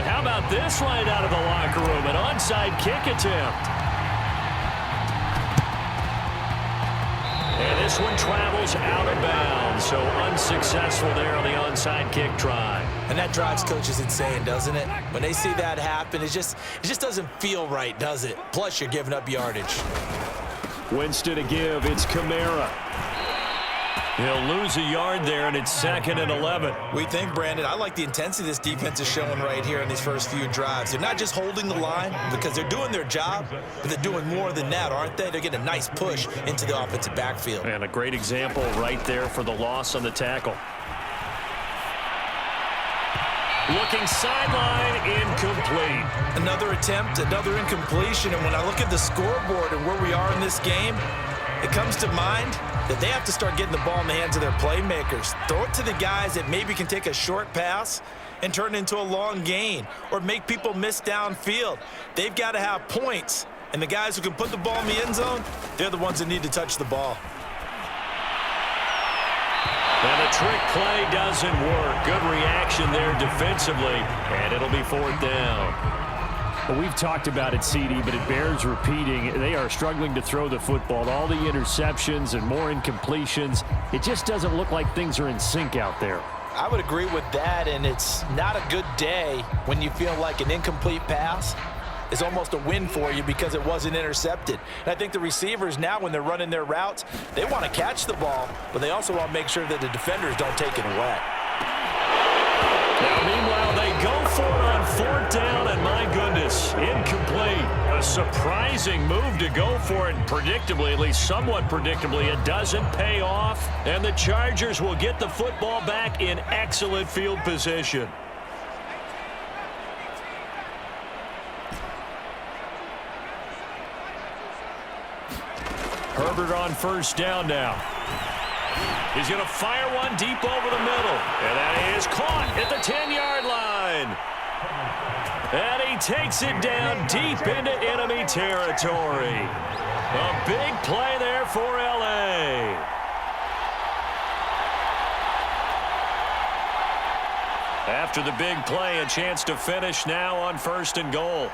And how about this line out of the locker room? An onside kick attempt. And this one travels out of bounds, so unsuccessful there on the onside kick try. And that drives coaches insane, doesn't it? When they see that happen, it just doesn't feel right, does it? Plus, you're giving up yardage. Winston to give. It's Kamara. He'll lose a yard there, and it's 2nd and 11. We think, Brandon, I like the intensity this defense is showing right here in these first few drives. They're not just holding the line because they're doing their job, but they're doing more than that, aren't they? They're getting a nice push into the offensive backfield. And a great example right there for the loss on the tackle. Looking sideline, incomplete. Another attempt, another incompletion, and when I look at the scoreboard and where we are in this game, it comes to mind that they have to start getting the ball in the hands of their playmakers. Throw it to the guys that maybe can take a short pass and turn it into a long gain or make people miss downfield. They've got to have points, and the guys who can put the ball in the end zone, they're the ones that need to touch the ball. And the trick play doesn't work. Good reaction there defensively, and it'll be 4th down. Well, we've talked about it, CD, but it bears repeating. They are struggling to throw the football. All the interceptions and more incompletions. It just doesn't look like things are in sync out there. I would agree with that, and it's not a good day when you feel like an incomplete pass is almost a win for you because it wasn't intercepted. And I think the receivers now, when they're running their routes, they want to catch the ball, but they also want to make sure that the defenders don't take it away. Now, meanwhile, they go for it on 4th down, and my goodness, incomplete. A surprising move to go for it, and predictably, at least somewhat predictably, it doesn't pay off, and the Chargers will get the football back in excellent field position. Herbert on 1st down now. He's going to fire one deep over the middle. And that is caught at the 10-yard line. And he takes it down deep into enemy territory. A big play there for L.A. After the big play, a chance to finish now on 1st and goal.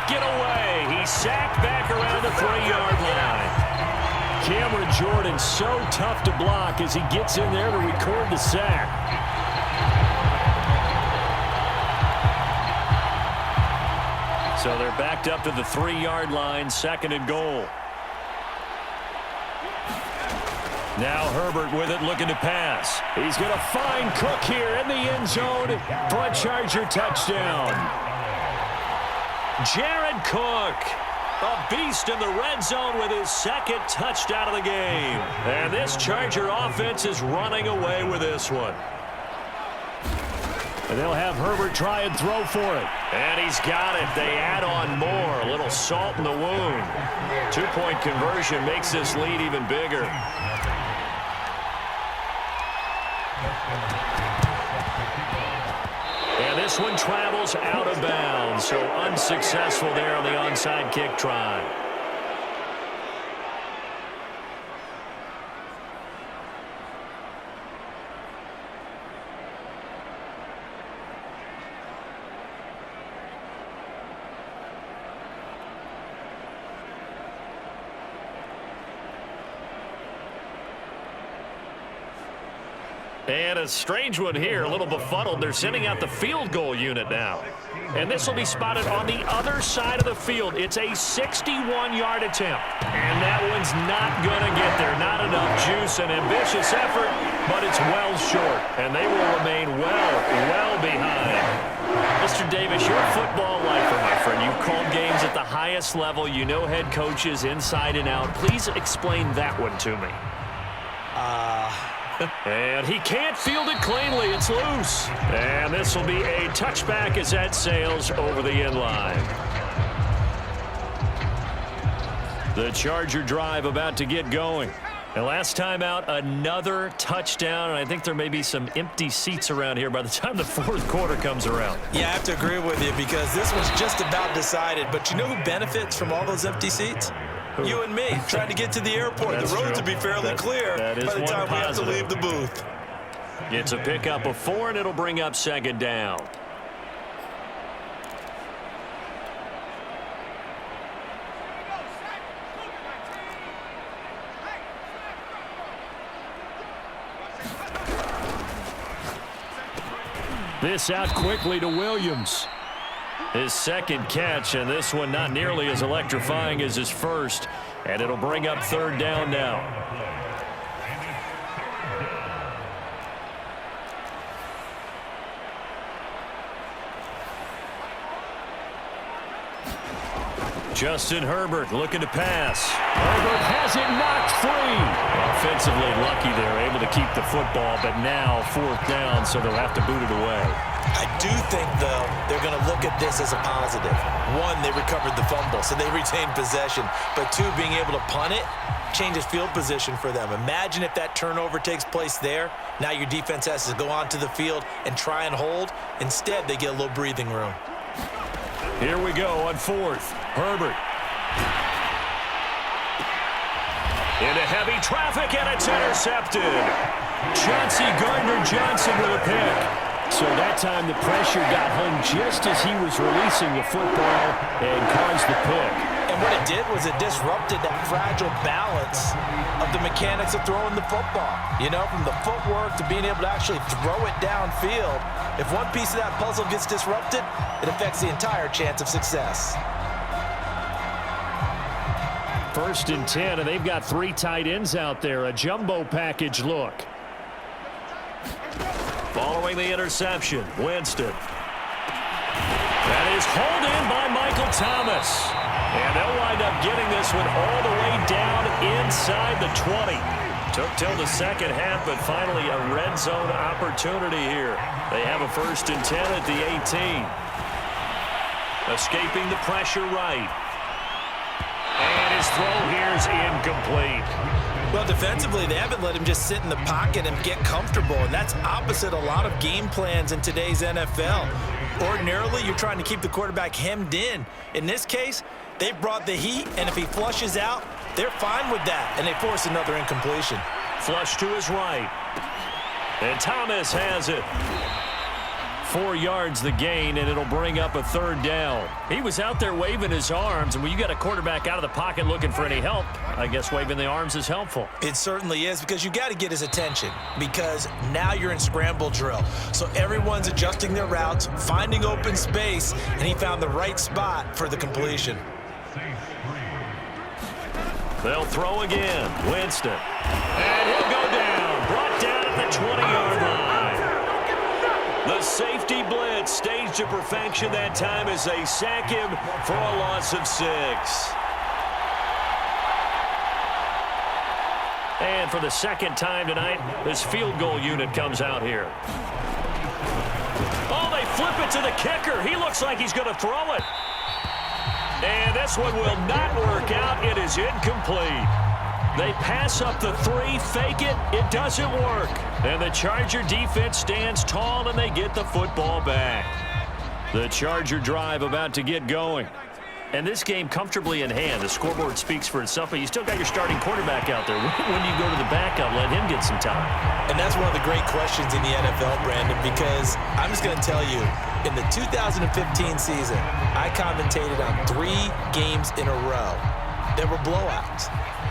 Get away. He's sacked back around the 3-yard line. Cameron Jordan so tough to block as he gets in there to record the sack. So they're backed up to the 3-yard line, 2nd and goal. Now Herbert with it, looking to pass. He's going to find Cook here in the end zone for a Charger touchdown. Jared Cook, a beast in the red zone with his 2nd touchdown of the game. And this Charger offense is running away with this one. And they'll have Herbert try and throw for it. And he's got it. They add on more. A little salt in the wound. 2-point conversion makes this lead even bigger. And this one travels out of bounds, so unsuccessful there on the onside kick try. And a strange one here, a little befuddled. They're sending out the field goal unit now. And this will be spotted on the other side of the field. It's a 61-yard attempt. And that one's not going to get there. Not enough juice, an ambitious effort, but it's well short. And they will remain well behind. Mr. Davis, you're a football lifer, my friend. You've called games at the highest level. You know head coaches inside and out. Please explain that one to me. And he can't field it cleanly. It's loose. And this will be a touchback as that sails over the end line. The Charger drive about to get going. And last time out, another touchdown. And I think there may be some empty seats around here by the time the 4th quarter comes around. Yeah, I have to agree with you because this was just about decided. But you know who benefits from all those empty seats? You and me, trying to get to the airport. That's the roads true. will be fairly clear that is by the one time we have to positive. leave the booth. It's a pickup of 4, and it'll bring up second down. This out quickly to Williams. His second catch, and this one not nearly as electrifying as his first. And it'll bring up third down now. Justin Herbert looking to pass. Herbert has it knocked free. Offensively lucky they're able to keep the football, but now fourth down, so they'll have to boot it away. I do think, though, they're going to look at this as a positive. One, they recovered the fumble, so they retained possession. But two, being able to punt it changes field position for them. Imagine if that turnover takes place there. Now your defense has to go onto the field and try and hold. Instead, they get a little breathing room. Here we go on fourth. Herbert. Into heavy traffic, and it's intercepted. Chauncey Gardner-Johnson with a pick. So that time the pressure got home just as he was releasing the football and caused the pick. And what it did was it disrupted that fragile balance of the mechanics of throwing the football. You know, from the footwork to being able to actually throw it downfield. If one piece of that puzzle gets disrupted, it affects the entire chance of success. First and 10, and they've got 3 tight ends out there. A jumbo package look. Following the interception, Winston. That is hauled in by Michael Thomas. And they'll wind up getting this one all the way down inside the 20. Took till the second half, but finally a red zone opportunity here. They have a first and 10 at the 18. Escaping the pressure right. And his throw here is incomplete. Well, defensively, they haven't let him just sit in the pocket and get comfortable, and that's opposite a lot of game plans in today's NFL. Ordinarily, you're trying to keep the quarterback hemmed in. In this case, they brought the heat, and if he flushes out, they're fine with that, and they force another incompletion. Flush to his right. And Thomas has it. 4 yards the gain, and it'll bring up a third down. He was out there waving his arms, and when you got a quarterback out of the pocket looking for any help, I guess waving the arms is helpful. It certainly is, because you got to get his attention, because now you're in scramble drill. So everyone's adjusting their routes, finding open space, and he found the right spot for the completion. They'll throw again. Winston. And he'll go down. Brought down at the 20-yard line. The safety blitz staged to perfection that time as they sack him for a loss of 6. And for the second time tonight, this field goal unit comes out here. Oh, they flip it to the kicker. He looks like he's going to throw it. And this one will not work out. It is incomplete. They pass up the 3, fake it. It doesn't work. And the Charger defense stands tall, and they get the football back. The Charger drive about to get going. And this game comfortably in hand. The scoreboard speaks for itself, but you still got your starting quarterback out there. When do you go to the backup, let him get some time? And that's one of the great questions in the NFL, Brandon, because I'm just going to tell you, in the 2015 season, I commentated on 3 games in a row that were blowouts.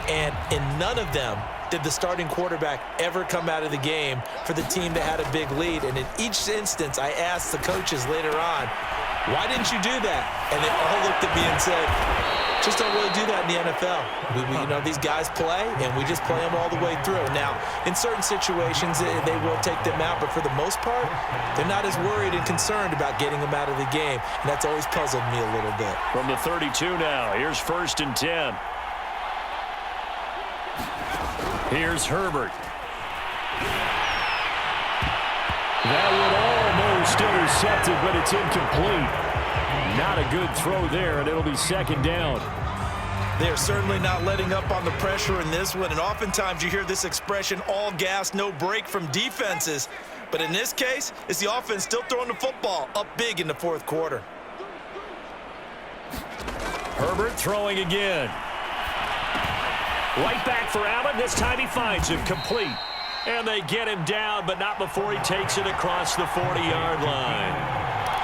And in none of them did the starting quarterback ever come out of the game for the team that had a big lead. And in each instance, I asked the coaches later on, why didn't you do that? And they all looked at me and said, just don't really do that in the NFL. You know, these guys play, and we just play them all the way through. Now, in certain situations, they will take them out, but for the most part, they're not as worried and concerned about getting them out of the game, and that's always puzzled me a little bit. From the 32 now, here's first and 10. Here's Herbert. That one almost intercepted, but it's incomplete. Not a good throw there, and it'll be second down. They're certainly not letting up on the pressure in this one, and oftentimes you hear this expression, all gas, no break from defenses. But in this case, it's the offense still throwing the football up big in the fourth quarter. Herbert throwing again. Right back for Allen. This time he finds him complete. And they get him down, but not before he takes it across the 40-yard line.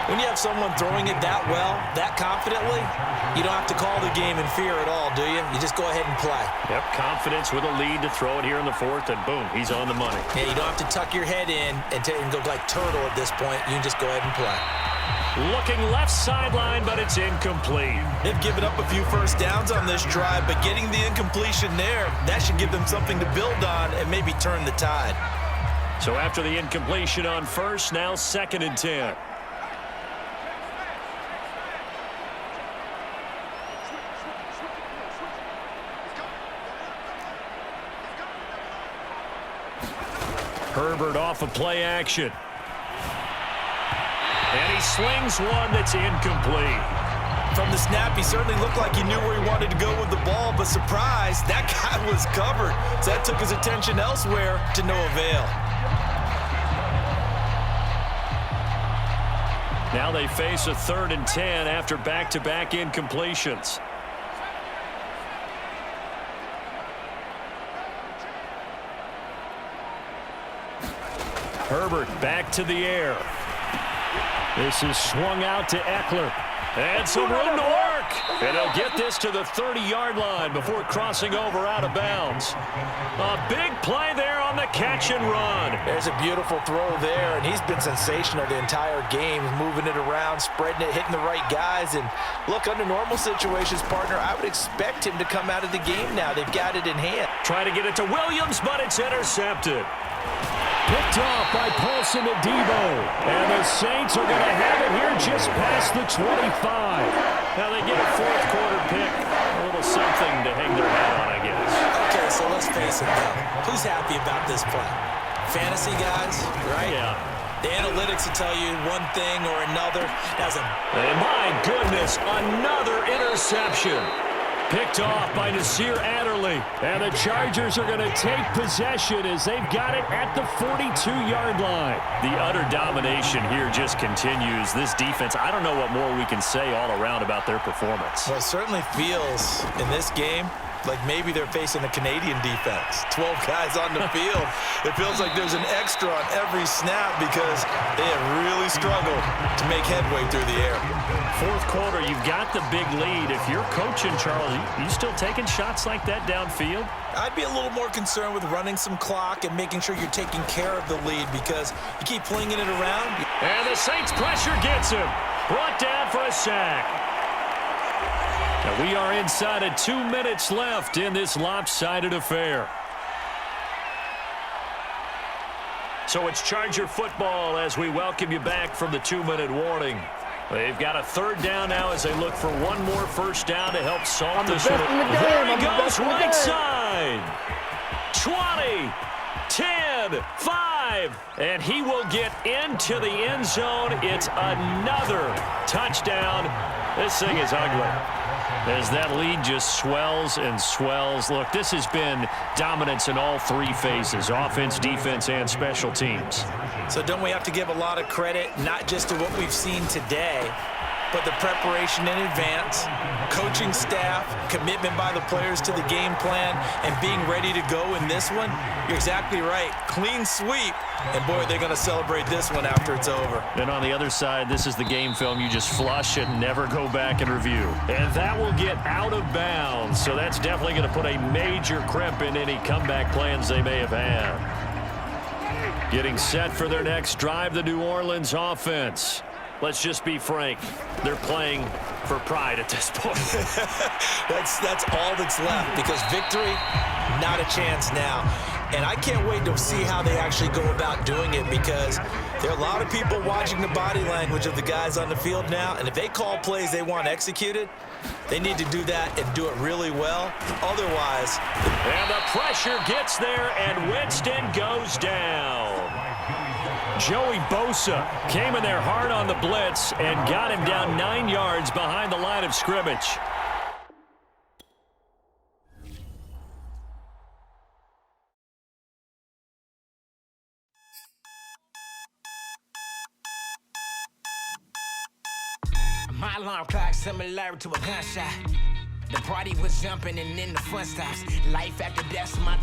When you have someone throwing it that well, that confidently, you don't have to call the game in fear at all, do you? You just go ahead and play. Yep, confidence with a lead to throw it here in the fourth, and boom, he's on the money. Yeah, you don't have to tuck your head in and go like turtle at this point. You can just go ahead and play. Looking left sideline, but it's incomplete. They've given up a few first downs on this drive, but getting the incompletion there, that should give them something to build on and maybe turn the tide. So after the incompletion on first, now 2nd and 10. Herbert off of play action. And he slings one that's incomplete. From the snap, he certainly looked like he knew where he wanted to go with the ball, but surprise, that guy was covered. So that took his attention elsewhere to no avail. Now they face a 3rd and 10 after back-to-back incompletions. Herbert back to the air. This is swung out to Eckler. And some room to work. And he'll get this to the 30-yard line before crossing over out of bounds. A big play there on the catch and run. There's a beautiful throw there, and he's been sensational the entire game, moving it around, spreading it, hitting the right guys. And look, under normal situations, partner, I would expect him to come out of the game now. They've got it in hand. Try to get it to Williams, but it's intercepted. Picked off by Paulson Adebo. And the Saints are going to have it here just past the 25. Now they get a 4th quarter pick. A little something to hang their hat on, I guess. Okay, so let's face it, though. Who's happy about this play? Fantasy guys, right? Yeah. The analytics will tell you one thing or another. And my goodness, another interception. Picked off by Nasir Adderley. And the Chargers are going to take possession as they've got it at the 42-yard line. The utter domination here just continues. This defense, I don't know what more we can say all around about their performance. Well, it certainly feels in this game like maybe they're facing a Canadian defense. 12 guys on the field. It feels like there's an extra on every snap because they have really struggled to make headway through the air. 4th quarter, you've got the big lead. If you're coaching, Charles, you still taking shots like that downfield? I'd be a little more concerned with running some clock and making sure you're taking care of the lead because you keep flinging it around. And the Saints pressure gets him. Brought down for a sack. Now we are inside of 2 minutes left in this lopsided affair. So it's Charger football as we welcome you back from the 2-minute warning. They've got a 3rd down now as they look for one more first down to help solve this one. There he goes, right side. 20, 10, 5, and he will get into the end zone. It's another touchdown. This thing is ugly. As that lead just swells and swells. Look, this has been dominance in all 3 phases, offense, defense, and special teams. So don't we have to give a lot of credit, not just to what we've seen today, but the preparation in advance, coaching staff, commitment by the players to the game plan, and being ready to go in this one? You're exactly right. Clean sweep. And, boy, they're going to celebrate this one after it's over. And on the other side, this is the game film you just flush and never go back and review. And that will get out of bounds. So that's definitely going to put a major crimp in any comeback plans they may have had. Getting set for their next drive, the New Orleans offense. Let's just be frank. They're playing for pride at this point. That's all that's left because victory, not a chance now. And I can't wait to see how they actually go about doing it because there are a lot of people watching the body language of the guys on the field now. And if they call plays they want executed, they need to do that and do it really well. Otherwise. And the pressure gets there and Winston goes down. Joey Bosa came in there hard on the blitz and got him down 9 yards behind the line of scrimmage. My alarm clock similar to a gunshot. The party was jumping and then the fun stops. Life after death's my